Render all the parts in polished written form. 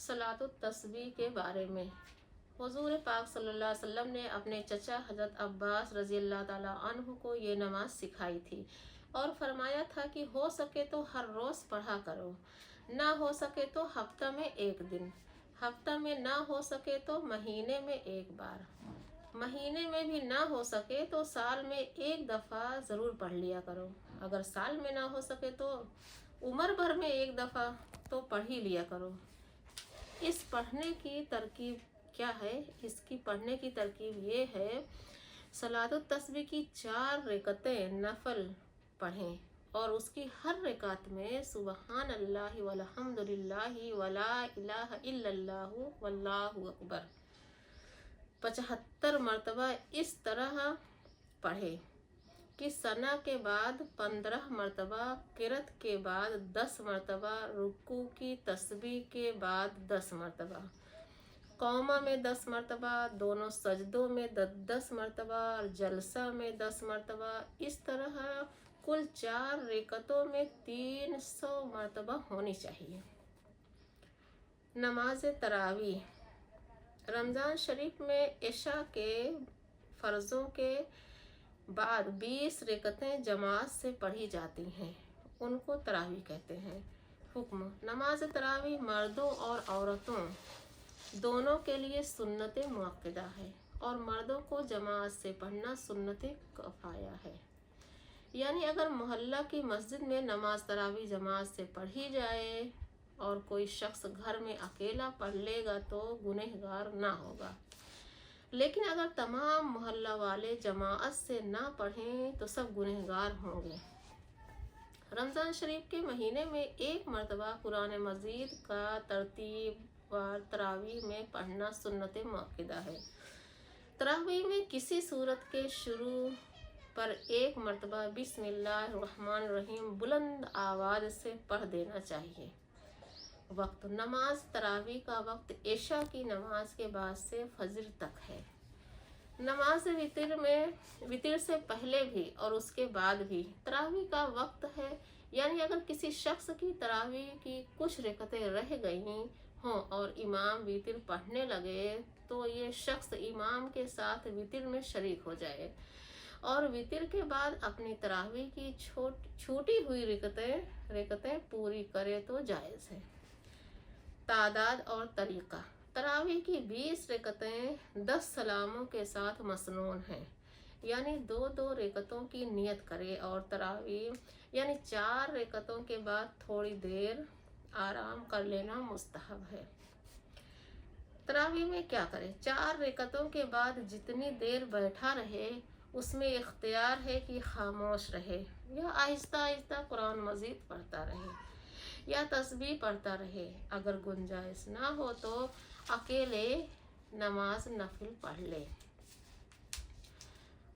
सलातुत तस्बीह के बारे में हुजूर पाक सल्लल्लाहु अलैहि वसल्लम ने अपने चचा हज़रत अब्बास रज़ी अल्लाह ताला अन्हु को ये नमाज सिखाई थी और फरमाया था कि हो सके तो हर रोज़ पढ़ा करो, ना हो सके तो हफ्ता में एक दिन, हफ्ता में ना हो सके तो महीने में एक बार, महीने में भी ना हो सके तो साल में एक दफ़ा ज़रूर पढ़ लिया करो। अगर साल में ना हो सके तो उम्र भर में एक दफ़ा तो पढ़ ही लिया करो। इस पढ़ने की तरकीब क्या है? इसकी पढ़ने की तरकीब ये है, सलातुत तस्बीह की 4 रकअतें नफल पढ़ें और उसकी हर रकात में सुबहान अल्लाह वल्हम्दुलिल्लाहि वला इलाहा इल्लल्लाहु वल्लाहु अकबर 75 मरतबा इस तरह पढ़े कि सना के बाद 15 मरतबा, किरत के बाद 10 मरतबा, रुकू की तस्बीह के बाद 10 मरतबा, कौमा में 10 मरतबा, दोनों सजदों में 10 मरतबा और जलसा में 10 मरतबा। इस तरह कुल 4 रकअतों में 300 मरतबा होनी चाहिए। नमाज तरावी रमज़ान शरीफ में इशा के फ़र्ज़ों के बाद 20 रकअतें जमात से पढ़ी जाती हैं, उनको तरावी कहते हैं। हुक्म नमाज तरावी मर्दों और औरतों दोनों के लिए सुन्नत मुअक्कदा है और मर्दों को जमात से पढ़ना सुन्नत कफ़ाया है। यानी अगर मोहल्ला की मस्जिद में नमाज तरावी जमात से पढ़ी जाए और कोई शख्स घर में अकेला पढ़ लेगा तो गुनहगार ना होगा, लेकिन अगर तमाम मोहल्ला वाले जमात से ना पढ़ें तो सब गुनहगार होंगे। रमज़ान शरीफ के महीने में एक मरतबा कुरान मजीद का तरतीब वार तरावी में पढ़ना सुन्नत मुअक्कदा है। तरावी में किसी सूरत के शुरू पर एक मरतबा बिस्मिल्लाहिर्रहमानिर्रहीम बुलंद आवाज़ से पढ़ देना चाहिए। वक्त नमाज तरावी का वक्त इशा की नमाज के बाद से फजर तक है। नमाज वितर से पहले भी और उसके बाद भी तरावी का वक्त है। यानी अगर किसी शख्स की तरावी की कुछ रकअतें रह गई हों और इमाम वितर पढ़ने लगे तो ये शख्स इमाम के साथ वितर में शरीक हो जाए और वितर के बाद अपनी तरावी की छूटी हुई रकअतें पूरी करे तो जायज़ है। तादाद और तरीक़ा तरावी की 20 रकअतें 10 सलामों के साथ मसनून हैं, यानी 2-2 रकअतों की नियत करे और तरावी यानी 4 रकअतों के बाद थोड़ी देर आराम कर लेना मुस्तहब है। तरावी में क्या करें? 4 रकअतों के बाद जितनी देर बैठा रहे उसमें इख्तियार है कि खामोश रहे या आहिस्ता आहिस्ता कुरान मजीद पढ़ता रहे या तस्बीह पढ़ता रहे। अगर गुंजाइश ना हो तो अकेले नमाज नफिल पढ़ ले।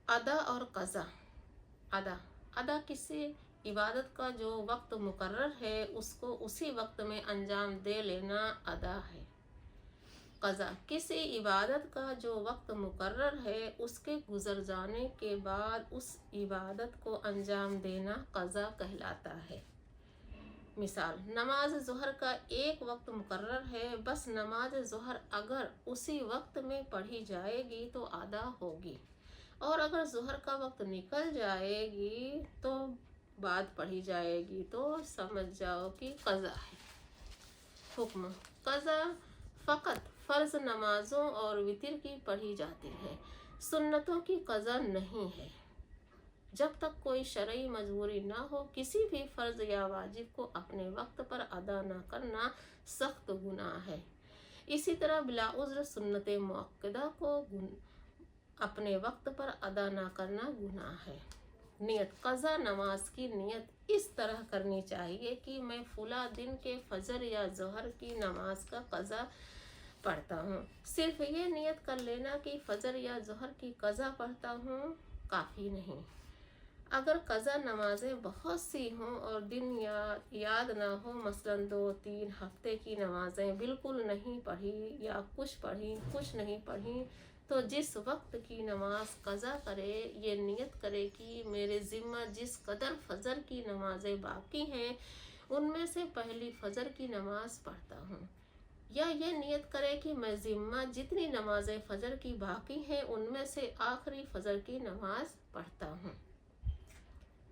अदा और कज़ा अदा किसी इबादत का जो वक्त मुकर्रर है उसको उसी वक्त में अंजाम दे लेना अदा है। कज़ा किसी इबादत का जो वक्त मुकर्रर है उसके गुजर जाने के बाद उस इबादत को अंजाम देना कज़ा कहलाता है। मिसाल नमाज ज़ोहर का एक वक्त मुकर्रर है, बस नमाज ज़ोहर अगर उसी वक्त में पढ़ी जाएगी तो अदा होगी और अगर ज़ोहर का वक्त निकल जाएगी तो बाद पढ़ी जाएगी तो समझ जाओ कि कज़ा है। हुक्म कज़ा फ़कत फ़र्ज़ नमाज़ों और वितर की पढ़ी जाती है, सुन्नतों की कज़ा नहीं है। जब तक कोई शरई मजबूरी ना हो किसी भी फ़र्ज़ या वाजिब को अपने वक्त पर अदा न करना सख्त गुनाह है। इसी तरह बिला उज़्र सुन्नत मुअक्कदा को अपने वक्त पर अदा न करना गुनाह है। नियत कज़ा नमाज की नियत इस तरह करनी चाहिए कि मैं फुला दिन के फजर या ज़ोहर की नमाज का कज़ा पढ़ता हूँ। सिर्फ ये नियत कर लेना कि फजर या ज़ोहर की कज़ा पढ़ता हूँ काफ़ी नहीं। अगर कज़ा नमाजें बहुत सी हों और दिन याद ना हो, मसलन 2-3 हफ्ते की नमाजें बिल्कुल नहीं पढ़ी या कुछ पढ़ी कुछ नहीं पढ़ी, तो जिस वक्त की नमाज कज़ा करे ये नियत करे कि मेरे ज़िम्मा जिस कदर फ़जर की नमाजें बाकी हैं उनमें से पहली फ़जर की नमाज पढ़ता हूँ। یا یہ نیت کرے کہ میں ذمہ جتنی نمازیں فجر کی باقی ہیں ان میں سے آخری فجر کی نماز پڑھتا ہوں۔